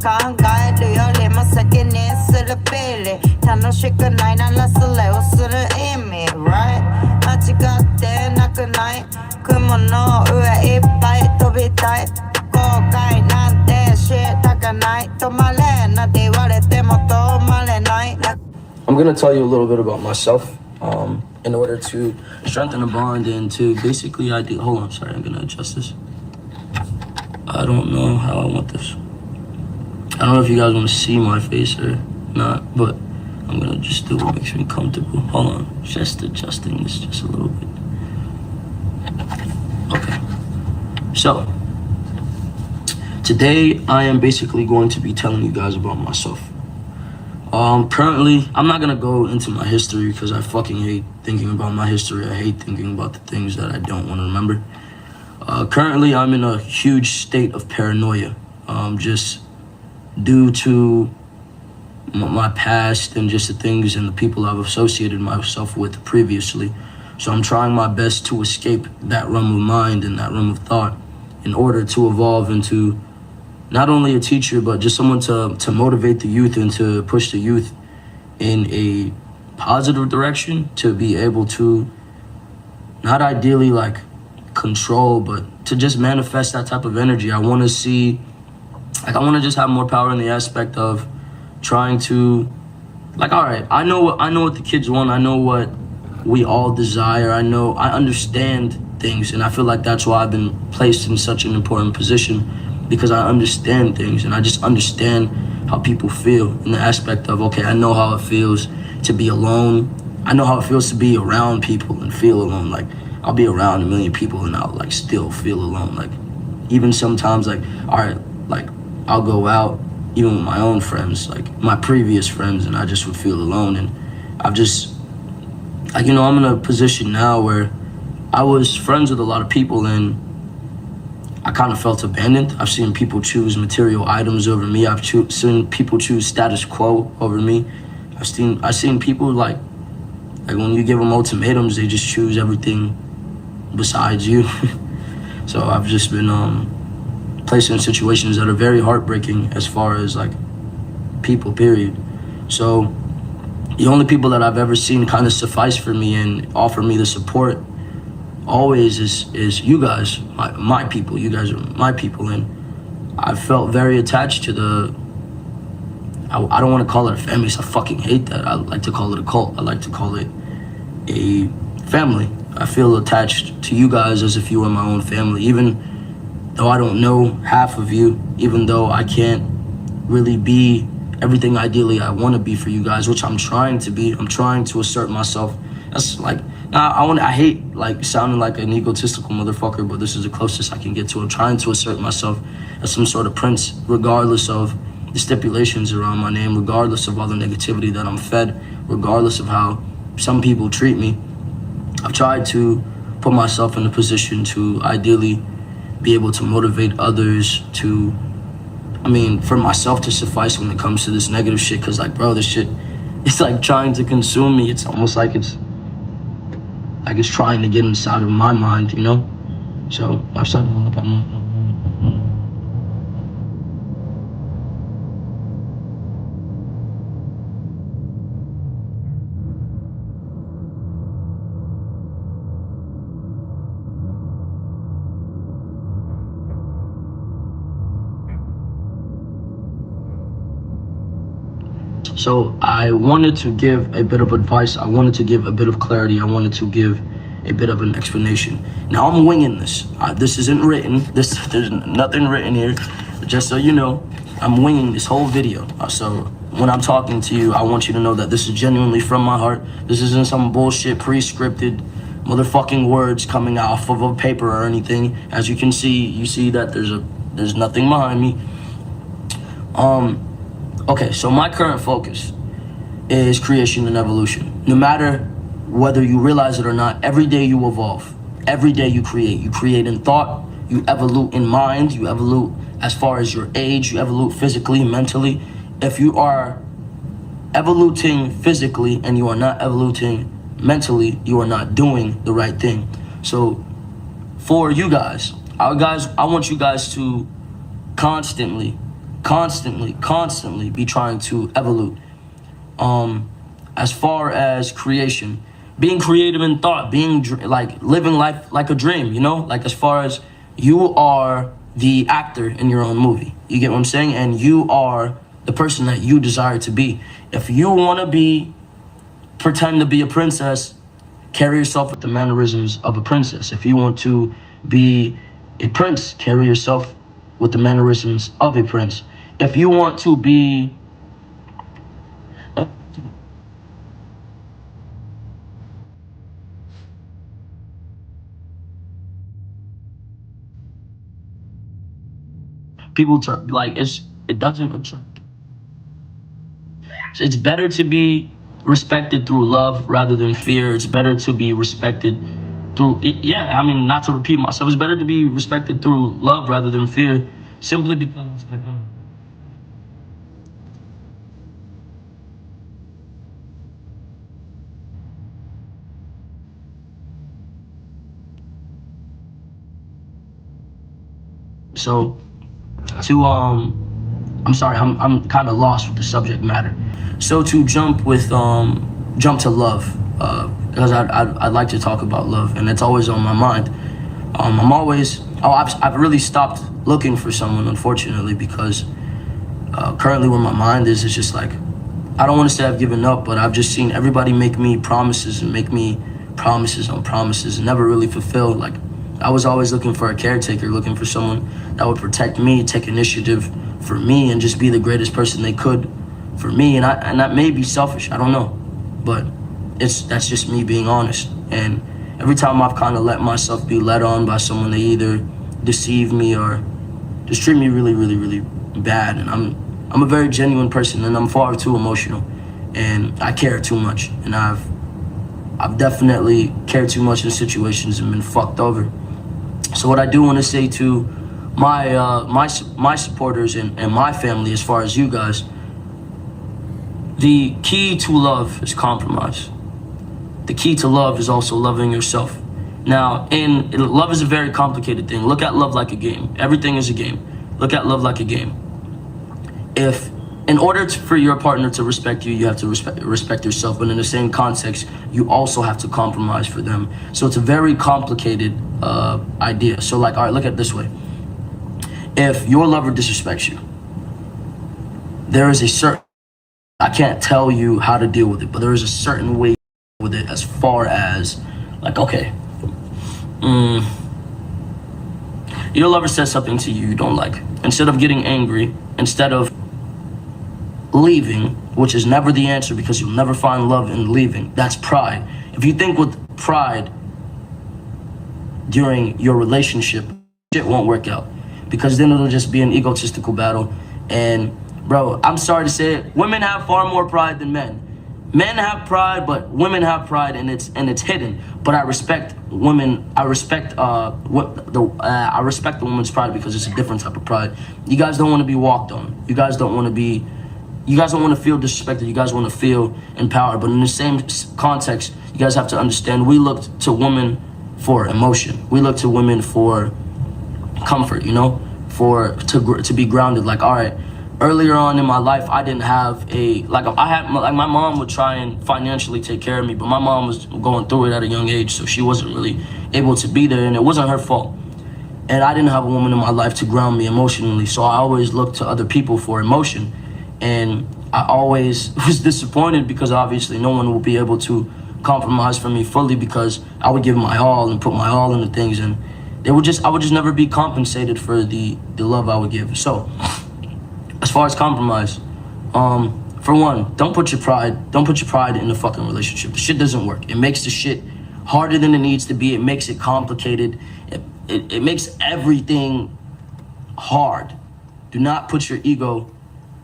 考えるよりも先にするビリ楽しくないならそれをする意味 Right 間違ってなくない雲の上いっぱい飛びたい後悔なんてしたくない止まれなんて言われても止まれない I'm gonna tell you a little bit about myself in order to strengthen a bond and to basically hold on, sorry, I'm gonna adjust this. I don't know how I want this. I don't know if you guys want to see my face or not, but I'm gonna just do what makes me comfortable. Hold on, just adjusting this just a little bit. Okay, so today I am basically going to be telling you guys about myself. Currently, I'm not gonna go into my history because I fucking hate thinking about my history. I hate thinking about the things that I don't want to remember. Currently, I'm in a huge state of paranoia, just due to my past and just the things and the people I've associated myself with previously. So I'm trying my best to escape that realm of mind and that realm of thought in order to evolve into not only a teacher, but just someone to motivate the youth and to push the youth in a positive direction, to be able to not ideally like control, but to just manifest that type of energy. I want to see, like, I want to just have more power in the aspect of trying to, like, all right, I know what the kids want. I know what we all desire. I understand things, and I feel like that's why I've been placed in such an important position, because I understand things and I just understand how people feel in the aspect of, okay, I know how it feels to be alone. I know how it feels to be around people and feel alone. Like, I'll be around a million people and I'll like still feel alone. Like, even sometimes, like, all right, like, I'll go out even with my own friends, like my previous friends, and I just would feel alone. And I've just, like, you know, I'm in a position now where I was friends with a lot of people and I kind of felt abandoned. I've seen people choose material items over me. I've seen people choose status quo over me. I've seen people like when you give them ultimatums, they just choose everything besides you. So I've just been placed in situations that are very heartbreaking as far as like people, period. So the only people that I've ever seen kind of suffice for me and offer me the support always is you guys, my people. You guys are my people, and I felt very attached to the, I don't want to call it a family, so I fucking hate that. I like to call it a cult. I like to call it a family. I feel attached to you guys as if you were my own family, even though I don't know half of you, even though I can't really be everything ideally I want to be for you guys, which I'm trying to be. I'm trying to assert myself. That's like, I hate like sounding like an egotistical motherfucker, but this is the closest I can get to. I'm trying to assert myself as some sort of prince, regardless of the stipulations around my name, regardless of all the negativity that I'm fed, regardless of how some people treat me. I've tried to put myself in a position to ideally be able to motivate others to, for myself to suffice when it comes to this negative shit, because like, bro, this shit, it's like trying to consume me. It's almost like it's trying to get inside of my mind, you know? So I've started to look at my... So I wanted to give a bit of advice. I wanted to give a bit of clarity. I wanted to give a bit of an explanation. Now I'm winging this. This isn't written. There's nothing written here. Just so you know, I'm winging this whole video. So when I'm talking to you, I want you to know that this is genuinely from my heart. This isn't some bullshit pre-scripted motherfucking words coming off of a paper or anything. As you can see, you see that there's nothing behind me. Okay, so my current focus is creation and evolution. No matter whether you realize it or not, every day you evolve. Every day you create. You create in thought, you evolve in mind, you evolve as far as your age, you evolve physically, mentally. If you are evoluting physically and you are not evoluting mentally, you are not doing the right thing. So for you guys, I want you guys to constantly constantly be trying to evolve. As far as creation, being creative in thought, being like living life like a dream, you know, like as far as you are the actor in your own movie, you get what I'm saying? And you are the person that you desire to be. If you want to pretend to be a princess, carry yourself with the mannerisms of a princess. If you want to be a prince, carry yourself with the mannerisms of a prince. If you want to be people like it doesn't. It's better to be respected through love rather than fear. It's better to be respected through yeah. I mean, not to repeat myself. It's better to be respected through love rather than fear, simply because. So, to I'm sorry, I'm kind of lost with the subject matter. So to jump to love, because I'd like to talk about love, and it's always on my mind. I've really stopped looking for someone, unfortunately, because currently where my mind is just like, I don't want to say I've given up, but I've just seen everybody make me promises and make me promises on promises and never really fulfill. Like, I was always looking for a caretaker, looking for someone that would protect me, take initiative for me, and just be the greatest person they could for me. And that may be selfish, I don't know, but that's just me being honest. And every time I've kind of let myself be led on by someone, they either deceive me or just treat me really bad. And I'm a very genuine person, and I'm far too emotional, and I care too much, and I've definitely cared too much in situations and been fucked over. So what I do want to say to my supporters and my family, as far as you guys, the key to love is compromise. The key to love is also loving yourself. Now, love is a very complicated thing. Look at love like a game. Everything is a game. Look at love like a game. If in order for your partner to respect you, you have to respect yourself. But in the same context, you also have to compromise for them. So it's a very complicated idea. So like, all right, look at it this way. If your lover disrespects you, there is a certain, I can't tell you how to deal with it, but there is a certain way with it, as far as like, okay, your lover says something to you don't like. Instead of getting angry, instead of leaving, which is never the answer because you'll never find love in leaving, that's pride. If you think with pride during your relationship, shit won't work out, because then it'll just be an egotistical battle. And bro, I'm sorry to say it, women have far more pride than men. Men have pride, but women have pride, and it's hidden. But I respect women. I respect the woman's pride, because it's a different type of pride. You guys don't want to be walked on. You guys don't want to feel disrespected. You guys want to feel empowered. But in the same context, you guys have to understand, we look to women for emotion. We look to women for comfort, you know, to be grounded. Like, all right, earlier on in my life, I didn't have my mom would try and financially take care of me, but my mom was going through it at a young age, so she wasn't really able to be there, and it wasn't her fault. And I didn't have a woman in my life to ground me emotionally, so I always looked to other people for emotion. And I always was disappointed, because obviously no one will be able to compromise for me fully, because I would give my all and put my all into things, and I would just never be compensated for the love I would give. So as far as compromise, for one, don't put your pride in the fucking relationship. The shit doesn't work. It makes the shit harder than it needs to be. It makes it complicated. It makes everything hard. Do not put your ego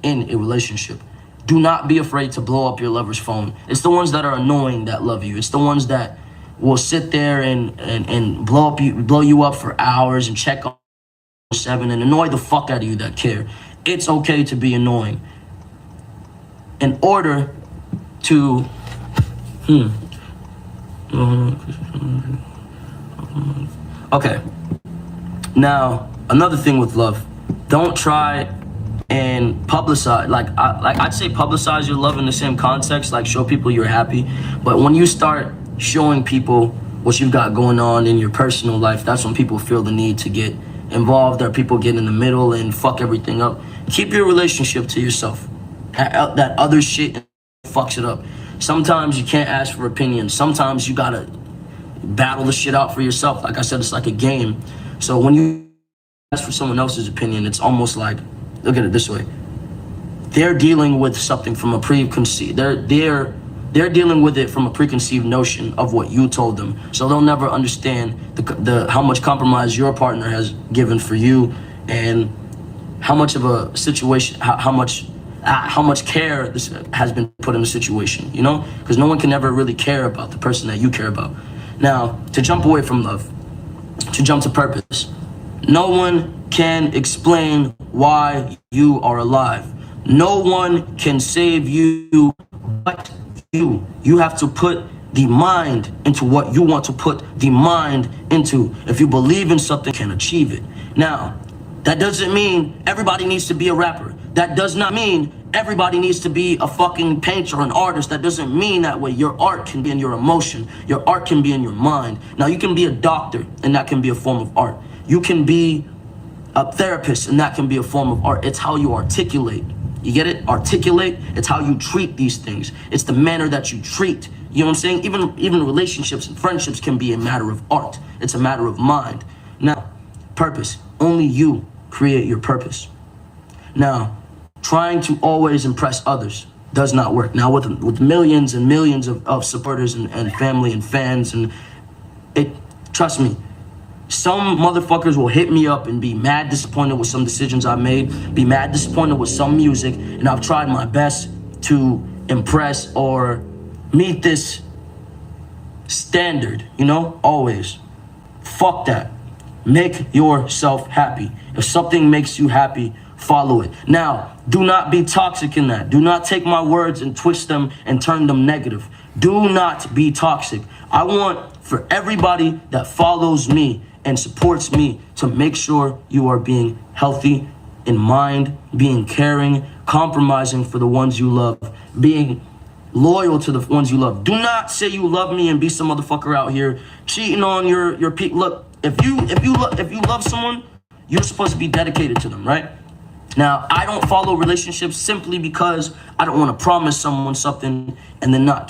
in a relationship. Do not be afraid to blow up your lover's phone. It's the ones that are annoying that love you. It's the ones that will sit there and blow you up for hours and check on 7 and annoy the fuck out of you that care. It's okay to be annoying. In order to okay. Now, another thing with love, don't try and publicize, I'd say publicize your love in the same context, like show people you're happy. But when you start showing people what you've got going on in your personal life, that's when people feel the need to get involved, or people get in the middle and fuck everything up. Keep your relationship to yourself. That other shit fucks it up. Sometimes you can't ask for opinions. Sometimes you gotta battle the shit out for yourself. Like I said, it's like a game. So when you ask for someone else's opinion, it's almost like, look at it this way. They're dealing with something from a preconceived, they're dealing with it from a preconceived notion of what you told them. So they'll never understand how much compromise your partner has given for you, and how much of a situation, how much care this has been put in the situation, you know? Because no one can ever really care about the person that you care about. Now, to jump away from love, to jump to purpose, no one can explain why you are alive. No one can save you but you. You have to put the mind into what you want to put the mind into. If you believe in something, you can achieve it. Now, that doesn't mean everybody needs to be a rapper. That does not mean everybody needs to be a fucking painter or an artist. That doesn't mean that way. Your art can be in your emotion. Your art can be in your mind. Now, you can be a doctor, and that can be a form of art. You can be a therapist, and that can be a form of art. It's how you articulate. You get it? Articulate. It's how you treat these things. It's the manner that you treat. You know what I'm saying? Even relationships and friendships can be a matter of art. It's a matter of mind. Now, purpose. Only you create your purpose. Now, trying to always impress others does not work. Now, with millions and millions of supporters and family and fans, and trust me, some motherfuckers will hit me up and be mad disappointed with some decisions I made, be mad disappointed with some music, and I've tried my best to impress or meet this standard, you know, always. Fuck that. Make yourself happy. If something makes you happy, follow it. Now, do not be toxic in that. Do not take my words and twist them and turn them negative. Do not be toxic. I want for everybody that follows me and supports me to make sure you are being healthy in mind, being caring, compromising for the ones you love, being loyal to the ones you love. Do not say you love me and be some motherfucker out here cheating on your people. Look, if you love someone, you're supposed to be dedicated to them, right? Now, I don't follow relationships simply because I don't want to promise someone something and then not